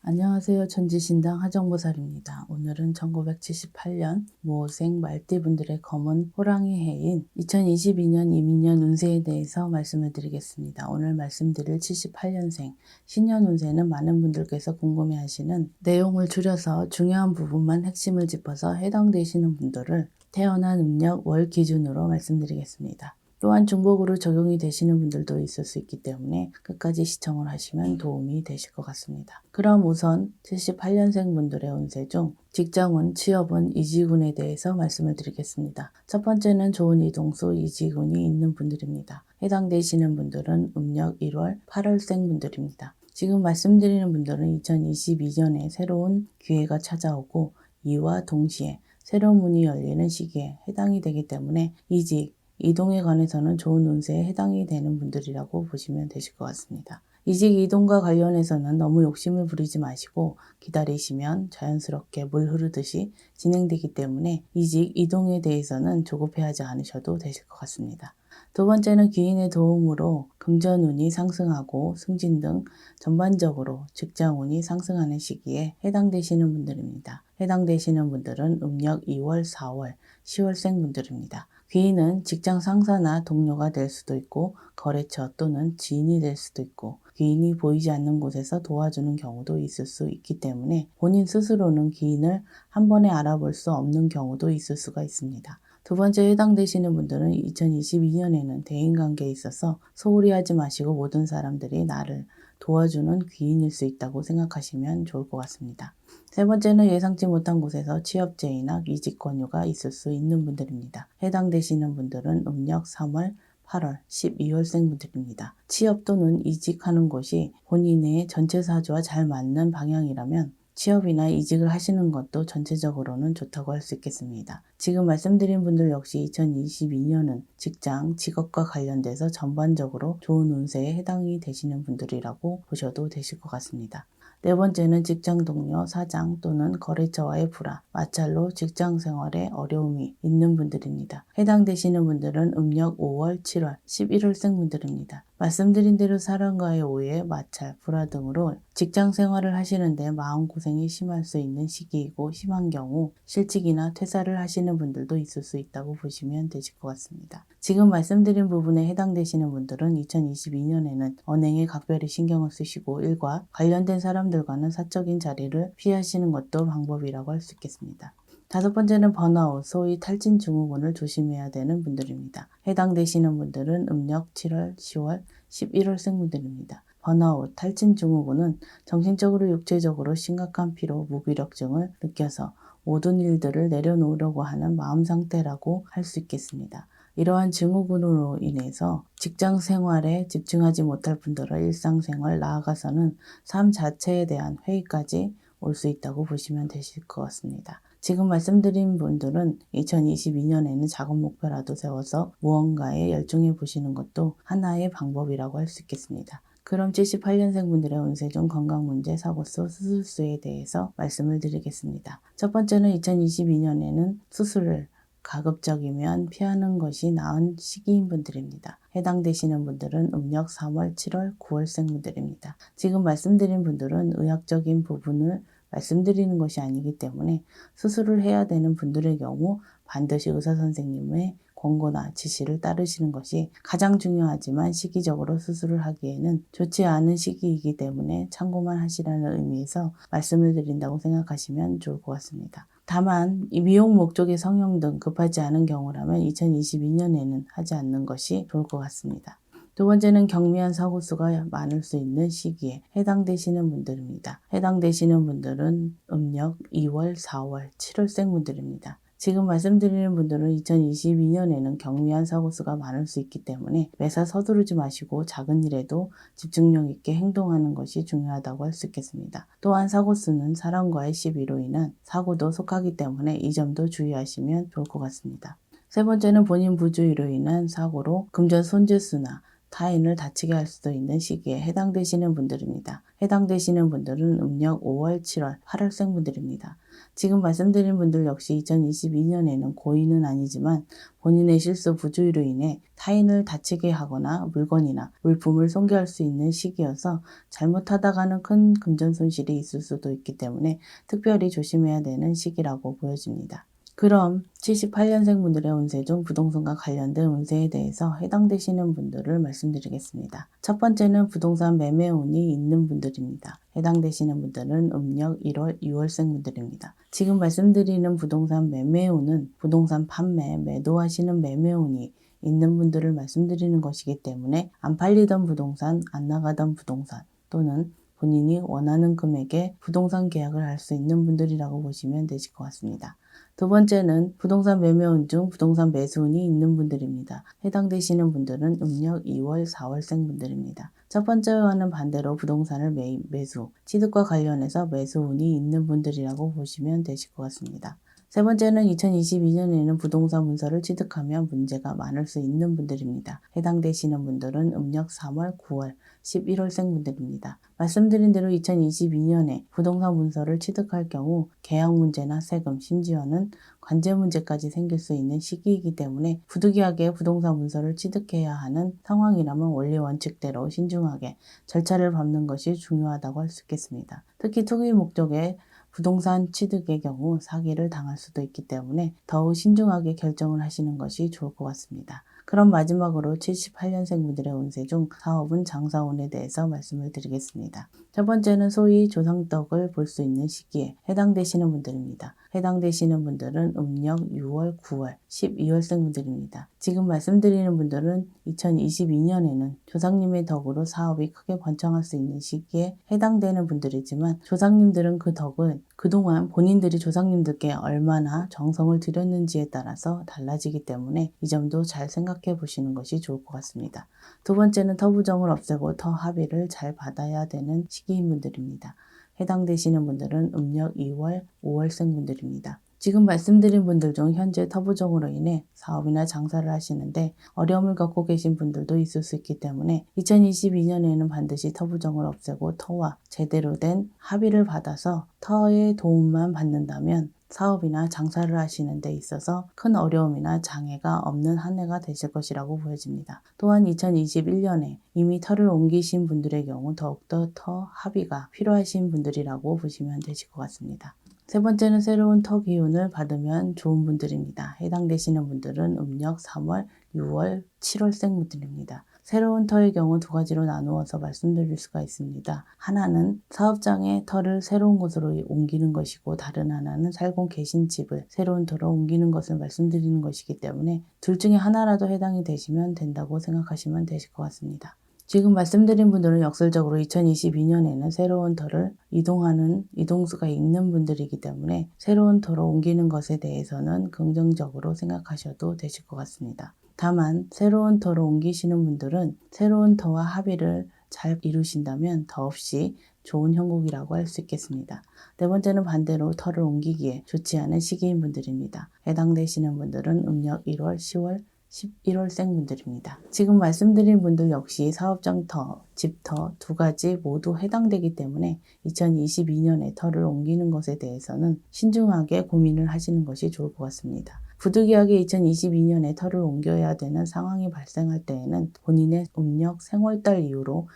안녕하세요. 천지신당 하정보살입니다. 오늘은 1978년 모생 말띠분들의 검은 호랑이 해인 2022년 이민년 운세에 대해서 말씀을 드리겠습니다. 오늘 말씀드릴 78년생 신년 운세는 많은 분들께서 궁금해하시는 내용을 줄여서 중요한 부분만 핵심을 짚어서 해당되시는 분들을 태어난 음력 월 기준으로 말씀드리겠습니다. 또한 중복으로 적용이 되시는 분들도 있을 수 있기 때문에 끝까지 시청을 하시면 도움이 되실 것 같습니다. 그럼 우선 78년생 분들의 운세 중 직장운, 취업운, 이지군에 대해서 말씀을 드리겠습니다. 첫 번째는 좋은 이동수, 이지군이 있는 분들입니다. 해당되시는 분들은 음력 1월, 8월생 분들입니다. 지금 말씀드리는 분들은 2022년에 새로운 기회가 찾아오고 이와 동시에 새로운 문이 열리는 시기에 해당이 되기 때문에 이직, 이동에 관해서는 좋은 운세에 해당이 되는 분들이라고 보시면 되실 것 같습니다. 이직 이동과 관련해서는 너무 욕심을 부리지 마시고 기다리시면 자연스럽게 물 흐르듯이 진행되기 때문에 이직 이동에 대해서는 조급해하지 않으셔도 되실 것 같습니다. 두 번째는 귀인의 도움으로 금전운이 상승하고 승진 등 전반적으로 직장운이 상승하는 시기에 해당되시는 분들입니다. 해당되시는 분들은 음력 2월, 4월, 10월생 분들입니다. 귀인은 직장 상사나 동료가 될 수도 있고 거래처 또는 지인이 될 수도 있고 귀인이 보이지 않는 곳에서 도와주는 경우도 있을 수 있기 때문에 본인 스스로는 귀인을 한 번에 알아볼 수 없는 경우도 있을 수가 있습니다. 두 번째 해당되시는 분들은 2022년에는 대인관계에 있어서 소홀히 하지 마시고 모든 사람들이 나를 도와주는 귀인일 수 있다고 생각하시면 좋을 것 같습니다. 세 번째는 예상치 못한 곳에서 취업 제의나 이직 권유가 있을 수 있는 분들입니다. 해당되시는 분들은 음력 3월, 8월, 12월생 분들입니다. 취업 또는 이직하는 곳이 본인의 전체 사주와 잘 맞는 방향이라면 취업이나 이직을 하시는 것도 전체적으로는 좋다고 할 수 있겠습니다. 지금 말씀드린 분들 역시 2022년은 직장, 직업과 관련돼서 전반적으로 좋은 운세에 해당이 되시는 분들이라고 보셔도 되실 것 같습니다. 네 번째는 직장 동료, 사장 또는 거래처와의 불화, 마찰로 직장 생활에 어려움이 있는 분들입니다. 해당되시는 분들은 음력 5월, 7월, 11월생 분들입니다. 말씀드린 대로 사람과의 오해, 마찰, 불화 등으로 직장 생활을 하시는데 마음고생이 심할 수 있는 시기이고 심한 경우 실직이나 퇴사를 하시는 분들도 있을 수 있다고 보시면 되실 것 같습니다. 지금 말씀드린 부분에 해당되시는 분들은 2022년에는 언행에 각별히 신경을 쓰시고 일과 관련된 사람들과는 사적인 자리를 피하시는 것도 방법이라고 할 수 있겠습니다. 다섯 번째는 번아웃, 소위 탈진 증후군을 조심해야 되는 분들입니다. 해당되시는 분들은 음력 7월, 10월, 11월생 분들입니다. 번아웃, 탈진 증후군은 정신적으로 육체적으로 심각한 피로, 무기력증을 느껴서 모든 일들을 내려놓으려고 하는 마음 상태라고 할 수 있겠습니다. 이러한 증후군으로 인해서 직장 생활에 집중하지 못할 분들은 일상생활 나아가서는 삶 자체에 대한 회의까지 올 수 있다고 보시면 되실 것 같습니다. 지금 말씀드린 분들은 2022년에는 작은 목표라도 세워서 무언가에 열중해 보시는 것도 하나의 방법이라고 할 수 있겠습니다. 그럼 78년생 분들의 운세 중 건강 문제, 사고수, 수술수에 대해서 말씀을 드리겠습니다. 첫 번째는 2022년에는 수술을 가급적이면 피하는 것이 나은 시기인 분들입니다. 해당되시는 분들은 음력 3월, 7월, 9월생 분들입니다. 지금 말씀드린 분들은 의학적인 부분을 말씀드리는 것이 아니기 때문에 수술을 해야 되는 분들의 경우 반드시 의사 선생님의 권고나 지시를 따르시는 것이 가장 중요하지만 시기적으로 수술을 하기에는 좋지 않은 시기이기 때문에 참고만 하시라는 의미에서 말씀을 드린다고 생각하시면 좋을 것 같습니다. 다만 이 미용 목적의 성형 등 급하지 않은 경우라면 2022년에는 하지 않는 것이 좋을 것 같습니다. 두 번째는 경미한 사고수가 많을 수 있는 시기에 해당되시는 분들입니다. 해당되시는 분들은 음력 2월, 4월, 7월생 분들입니다. 지금 말씀드리는 분들은 2022년에는 경미한 사고수가 많을 수 있기 때문에 매사 서두르지 마시고 작은 일에도 집중력 있게 행동하는 것이 중요하다고 할 수 있겠습니다. 또한 사고수는 사람과의 시비로 인한 사고도 속하기 때문에 이 점도 주의하시면 좋을 것 같습니다. 세 번째는 본인 부주의로 인한 사고로 금전 손재수나 타인을 다치게 할 수도 있는 시기에 해당되시는 분들입니다. 해당되시는 분들은 음력 5월, 7월, 8월생 분들입니다. 지금 말씀드린 분들 역시 2022년에는 고의는 아니지만 본인의 실수 부주의로 인해 타인을 다치게 하거나 물건이나 물품을 손괴할 수 있는 시기여서 잘못하다가는 큰 금전 손실이 있을 수도 있기 때문에 특별히 조심해야 되는 시기라고 보여집니다. 그럼 78년생 분들의 운세 중 부동산과 관련된 운세에 대해서 해당되시는 분들을 말씀드리겠습니다. 첫 번째는 부동산 매매 운이 있는 분들입니다. 해당되시는 분들은 음력 1월, 6월생 분들입니다. 지금 말씀드리는 부동산 매매 운은 부동산 판매, 매도하시는 매매 운이 있는 분들을 말씀드리는 것이기 때문에 안 팔리던 부동산, 안 나가던 부동산 또는 본인이 원하는 금액에 부동산 계약을 할 수 있는 분들이라고 보시면 되실 것 같습니다. 두 번째는 부동산 매매운 중 부동산 매수운이 있는 분들입니다. 해당되시는 분들은 음력 2월, 4월생 분들입니다. 첫 번째와는 반대로 부동산을 매수, 취득과 관련해서 매수운이 있는 분들이라고 보시면 되실 것 같습니다. 세 번째는 2022년에는 부동산 문서를 취득하면 문제가 많을 수 있는 분들입니다. 해당되시는 분들은 음력 3월, 9월, 11월생 분들입니다. 말씀드린 대로 2022년에 부동산 문서를 취득할 경우 계약 문제나 세금, 심지어는 관제 문제까지 생길 수 있는 시기이기 때문에 부득이하게 부동산 문서를 취득해야 하는 상황이라면 원리 원칙대로 신중하게 절차를 밟는 것이 중요하다고 할 수 있겠습니다. 특히 투기 목적의 부동산 취득의 경우 사기를 당할 수도 있기 때문에 더욱 신중하게 결정을 하시는 것이 좋을 것 같습니다. 그럼 마지막으로 78년생 분들의 운세 중 사업은 장사운에 대해서 말씀을 드리겠습니다. 첫 번째는 소위 조상덕을 볼 수 있는 시기에 해당되시는 분들입니다. 해당되시는 분들은 음력 6월, 9월, 12월생 분들입니다. 지금 말씀드리는 분들은 2022년에는 조상님의 덕으로 사업이 크게 번창할 수 있는 시기에 해당되는 분들이지만 조상님들은 그 덕은 그동안 본인들이 조상님들께 얼마나 정성을 들였는지에 따라서 달라지기 때문에 이 점도 잘 생각해 보시는 것이 좋을 것 같습니다. 두 번째는 터부정을 없애고 터 합의를 잘 받아야 되는 시기인 분들입니다. 해당되시는 분들은 음력 2월, 5월생 분들입니다. 지금 말씀드린 분들 중 현재 터부정으로 인해 사업이나 장사를 하시는데 어려움을 겪고 계신 분들도 있을 수 있기 때문에 2022년에는 반드시 터부정을 없애고 터와 제대로 된 합의를 받아서 터의 도움만 받는다면 사업이나 장사를 하시는 데 있어서 큰 어려움이나 장애가 없는 한 해가 되실 것이라고 보여집니다. 또한 2021년에 이미 터를 옮기신 분들의 경우 더욱더 터 합의가 필요하신 분들이라고 보시면 되실 것 같습니다. 세 번째는 새로운 터 기운을 받으면 좋은 분들입니다. 해당되시는 분들은 음력 3월, 6월, 7월생 분들입니다. 새로운 터의 경우 두 가지로 나누어서 말씀드릴 수가 있습니다. 하나는 사업장의 터를 새로운 곳으로 옮기는 것이고 다른 하나는 살고 계신 집을 새로운 터로 옮기는 것을 말씀드리는 것이기 때문에 둘 중에 하나라도 해당이 되시면 된다고 생각하시면 되실 것 같습니다. 지금 말씀드린 분들은 역설적으로 2022년에는 새로운 터를 이동하는 이동수가 있는 분들이기 때문에 새로운 터로 옮기는 것에 대해서는 긍정적으로 생각하셔도 되실 것 같습니다. 다만 새로운 터로 옮기시는 분들은 새로운 터와 합의를 잘 이루신다면 더없이 좋은 형국이라고 할 수 있겠습니다. 네 번째는 반대로 터를 옮기기에 좋지 않은 시기인 분들입니다. 해당되시는 분들은 음력 1월, 10월, 11월생 분들입니다. 지금 말씀드린 분들 역시 사업장 터, 집터 두 가지 모두 해당되기 때문에 2022년에 터를 옮기는 것에 대해서는 신중하게 고민을 하시는 것이 좋을 것 같습니다. 부득이하게 2022년에 터를 옮겨야 되는 상황이 발생할 때에는 본인의 음력 생월달 이후로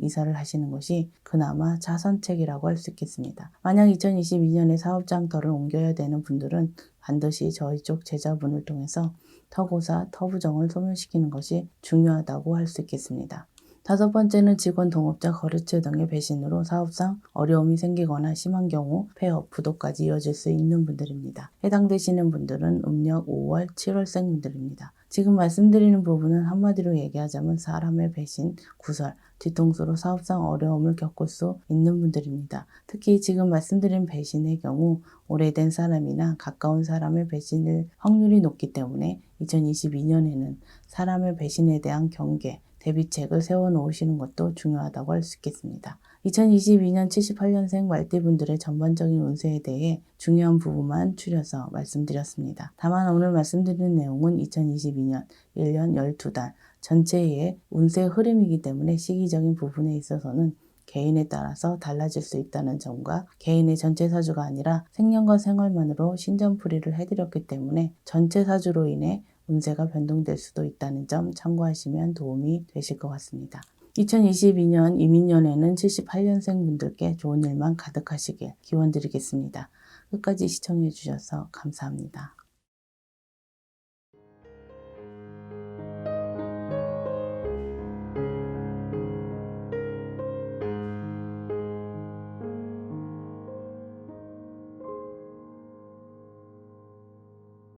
이사를 하시는 것이 그나마 자선책이라고 할 수 있겠습니다. 만약 2022년에 사업장 터를 옮겨야 되는 분들은 반드시 저희 쪽 제자분을 통해서 터고사, 터부정을 소멸시키는 것이 중요하다고 할 수 있겠습니다. 다섯 번째는 직원, 동업자, 거래처 등의 배신으로 사업상 어려움이 생기거나 심한 경우 폐업, 부도까지 이어질 수 있는 분들입니다. 해당되시는 분들은 음력 5월, 7월생 분들입니다. 지금 말씀드리는 부분은 한마디로 얘기하자면 사람의 배신, 구설, 뒤통수로 사업상 어려움을 겪을 수 있는 분들입니다. 특히 지금 말씀드린 배신의 경우 오래된 사람이나 가까운 사람의 배신일 확률이 높기 때문에 2022년에는 사람의 배신에 대한 경계, 대비책을 세워놓으시는 것도 중요하다고 할 수 있겠습니다. 2022년 78년생 말띠분들의 전반적인 운세에 대해 중요한 부분만 추려서 말씀드렸습니다. 다만 오늘 말씀드리는 내용은 2022년 1년 12달 전체의 운세 흐름이기 때문에 시기적인 부분에 있어서는 개인에 따라서 달라질 수 있다는 점과 개인의 전체 사주가 아니라 생년과 생활만으로 신점풀이를 해드렸기 때문에 전체 사주로 인해 운세가 변동될 수도 있다는 점 참고하시면 도움이 되실 것 같습니다. 2022년 이민년에는 78년생 분들께 좋은 일만 가득하시길 기원드리겠습니다. 끝까지 시청해 주셔서 감사합니다.